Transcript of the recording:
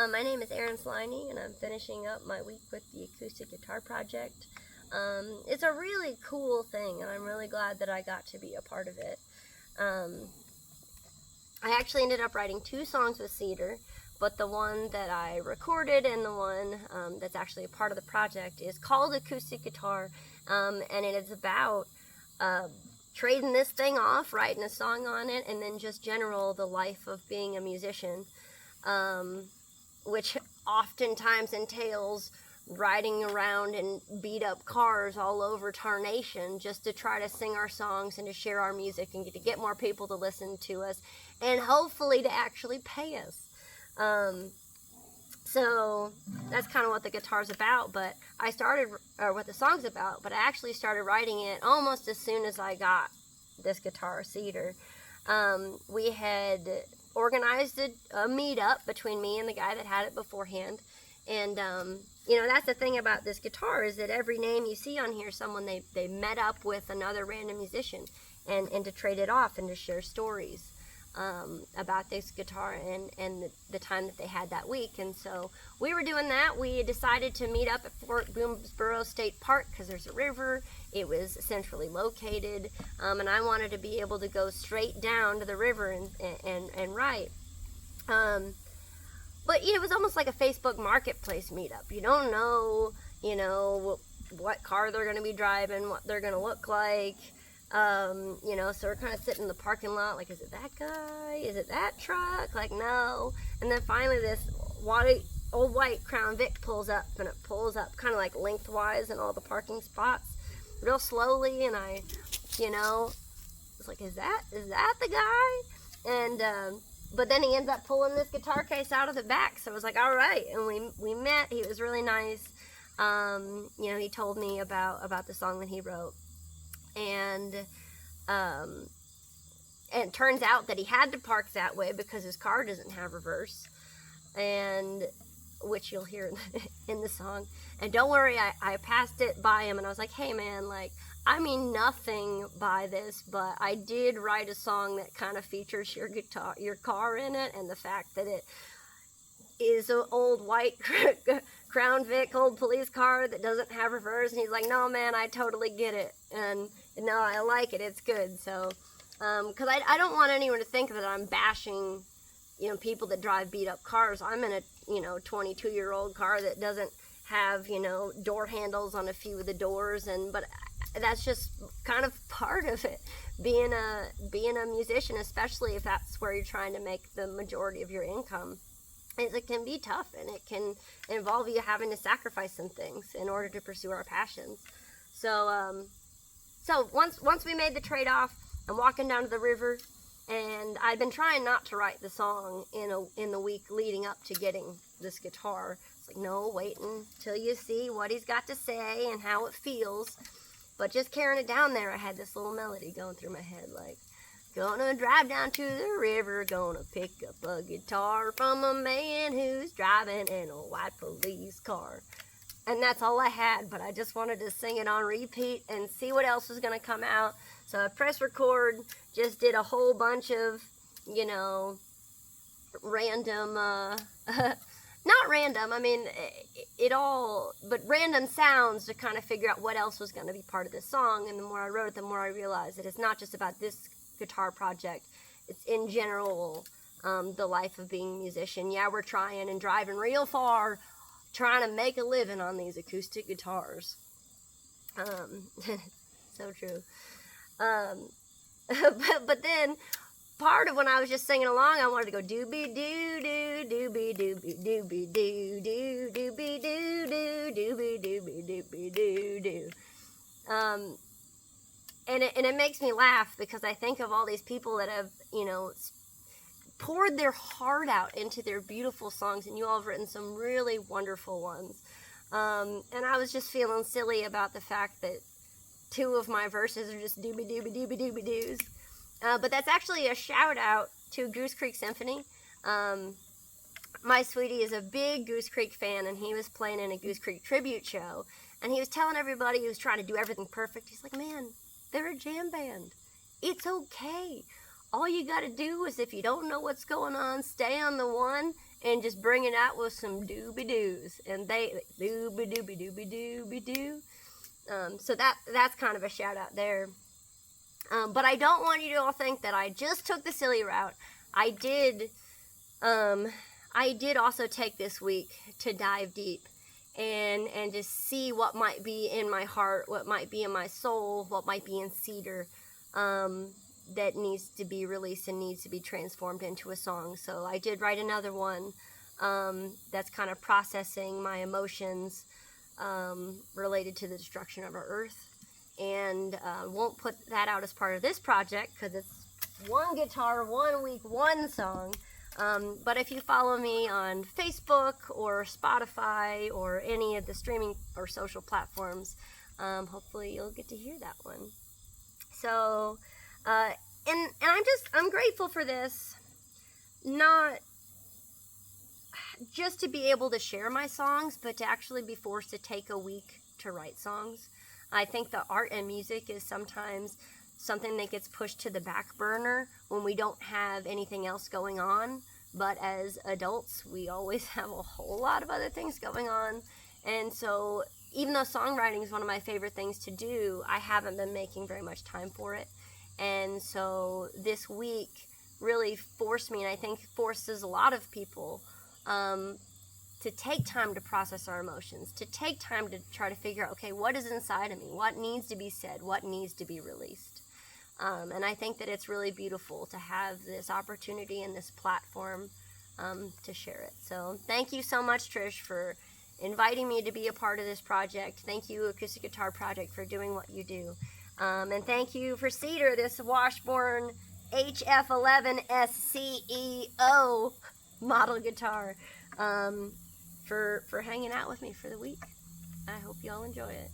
My name is Erin Sliney, and I'm finishing up my week with the Acoustic-Guitar-Project. It's a really cool thing, and I'm really glad that I got to be a part of it. I actually ended up writing 2 songs with Cedar, but the one that I recorded and the one that's actually a part of the project is called Acoustic Guitar, and it is about trading this thing off, writing a song on it, and then just the life of being a musician, which oftentimes entails riding around in beat-up cars all over tarnation just to try to sing our songs and to share our music and to get more people to listen to us and hopefully to actually pay us. So that's kind of what the guitar's about, but what the song's about, but I actually started writing it almost as soon as I got this guitar, Cedar. We had organized a meetup between me and the guy that had it beforehand, and that's the thing about this guitar, is that every name you see on here, someone they met up with another random musician and to trade it off and to share stories about this guitar and the time that they had that week. And so we were doing that. We decided to meet up at Fort Boonesboro State Park because there's a river. It was centrally located, and I wanted to be able to go straight down to the river and write. But it was almost like a Facebook Marketplace meetup. You don't know, what car they're going to be driving, what they're going to look like. So we're kind of sitting in the parking lot, like, is it that guy? Is it that truck? Like, no. And then finally this old white Crown Vic pulls up, and it pulls up kind of like lengthwise in all the parking spots, real slowly, and I, was like, is that the guy? And, but then he ends up pulling this guitar case out of the back, so I was like, all right, and we met. He was really nice. He told me about the song that he wrote. And it turns out that he had to park that way because his car doesn't have reverse, and which you'll hear in the song. And don't worry, I passed it by him and I was like, hey man, like, I mean nothing by this, but I did write a song that kind of features your car in it, and the fact that it is an old white Crown Vic old police car that doesn't have reverse. And he's like, no man, I totally get it, and no, I like it, it's good. So because I don't want anyone to think that I'm bashing people that drive beat up cars. I'm in a 22-year-old car that doesn't have door handles on a few of the doors, but that's just kind of part of it, being a musician, especially if that's where you're trying to make the majority of your income. It can be tough, and it can involve you having to sacrifice some things in order to pursue our passions. So once we made the trade-off, I'm walking down to the river, and I'd been trying not to write the song in the week leading up to getting this guitar. It's like, no, wait until you see what he's got to say and how it feels. But just carrying it down there, I had this little melody going through my head, like, gonna drive down to the river, gonna pick up a guitar from a man who's driving in a white police car. And that's all I had, but I just wanted to sing it on repeat and see what else was gonna come out. So I pressed record, just did a whole bunch of, random, not random, I mean, but random sounds to kind of figure out what else was gonna be part of this song. And the more I wrote it, the more I realized that it's not just about this guitar project, it's in general the life of being a musician. Yeah, we're trying and driving real far, trying to make a living on these acoustic guitars. So true. But then part of when I was just singing along, I wanted to go doobie doo doo doobie doobie doobie doo doo doobie doo doo doobie doobie doobie doo doo. And it makes me laugh because I think of all these people that have, poured their heart out into their beautiful songs, and you all have written some really wonderful ones. And I was just feeling silly about the fact that 2 of my verses are just doobie doobie doobie doobie doos. But that's actually a shout out to Goose Creek Symphony. My sweetie is a big Goose Creek fan, and he was playing in a Goose Creek tribute show, and he was telling everybody he was trying to do everything perfect. He's like, man, they're a jam band. It's okay. All you got to do is, if you don't know what's going on, stay on the one and just bring it out with some doobie-doos. And they doobie-doobie-doobie-doobie-doo. So that's kind of a shout out there. But I don't want you to all think that I just took the silly route. I did also take this week to dive deep and just see what might be in my heart, what might be in my soul, what might be in Cedar, that needs to be released and needs to be transformed into a song. So I did write another one that's kind of processing my emotions related to the destruction of our earth. And won't put that out as part of this project because it's one guitar, 1 week, one song. But if you follow me on Facebook or Spotify or any of the streaming or social platforms, hopefully you'll get to hear that one. So, and I'm grateful for this, not just to be able to share my songs, but to actually be forced to take a week to write songs. I think the art and music is sometimes something that gets pushed to the back burner when we don't have anything else going on. But as adults, we always have a whole lot of other things going on. And so even though songwriting is one of my favorite things to do, I haven't been making very much time for it. And so this week really forced me, and I think forces a lot of people, to take time to process our emotions, to take time to try to figure out, okay, what is inside of me? What needs to be said? What needs to be released? And I think that it's really beautiful to have this opportunity and this platform to share it. So thank you so much, Trish, for inviting me to be a part of this project. Thank you, Acoustic Guitar Project, for doing what you do. And thank you for Cedar, this Washburn HF11 SCEO model guitar. For hanging out with me for the week. I hope y'all enjoy it.